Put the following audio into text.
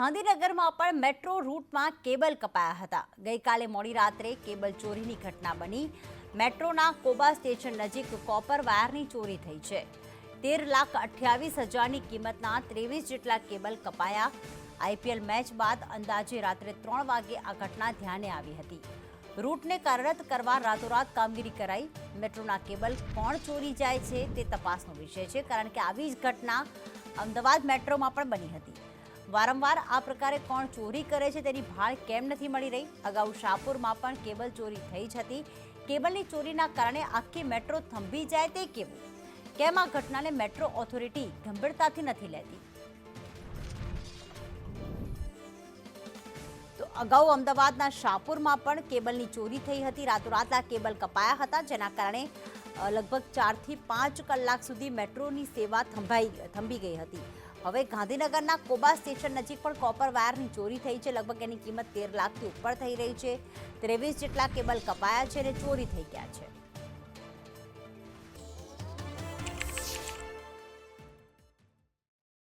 ગાંધીનગરમાં પણ metro રૂટમાં cable કપાયા હતા। ગઈકાલે મોડી રાત્રે કેબલ ચોરીની ઘટના બની। મેટ્રોના કોબા સ્ટેશન નજીક કોપર વાયરની ચોરી થઈ છે। 13,28,000ની કિંમતના 23 જેટલા કેબલ કપાયા। આઈપીએલ મેચ બાદ અંદાજે રાત્રે 3 વાગે આ ઘટના ધ્યાને આવી હતી। રૂટને કાર્યરત કરવા રાતોરાત કામગીરી કરાઈ। મેટ્રોના કેબલ કોણ ચોરી જાય છે તે તપાસનો વિષય છે, કારણ કે આવી જ ઘટના અમદાવાદ મેટ્રોમાં પણ બની હતી। વારંવાર આ પ્રકારે કોણ ચોરી કરે છે તેની ભાળ કેમ નથી મળી રહી? અગાઉ શાહપુરમાં પણ કેબલ ચોરી થઈ જ હતી। કેબલની ચોરીના કારણે આખી મેટ્રો થંભી જાય તે કેવું? કેમ આ ઘટનાને મેટ્રો ઓથોરિટી ગંભીરતાથી નથી લેતી? તો અગાઉ અમદાવાદના શાહપુરમાં પણ કેબલની ચોરી થઈ હતી। રાતોરાત આ કેબલ કપાયા હતા, જેના કારણે લગભગ 4 થી 5 કલાક સુધી મેટ્રોની સેવા થંભી ગઈ હતી। હવે ગાંધીનગરના કોબા સ્ટેશન નજીક પણ કોપર વાયરની ચોરી થઈ છે। લગભગ એની કિંમત 13 લાખથી ઉપર થઈ રહી છે। 23 જેટલા કેબલ કપાયા છે અને ચોરી થઈ ગયા છે।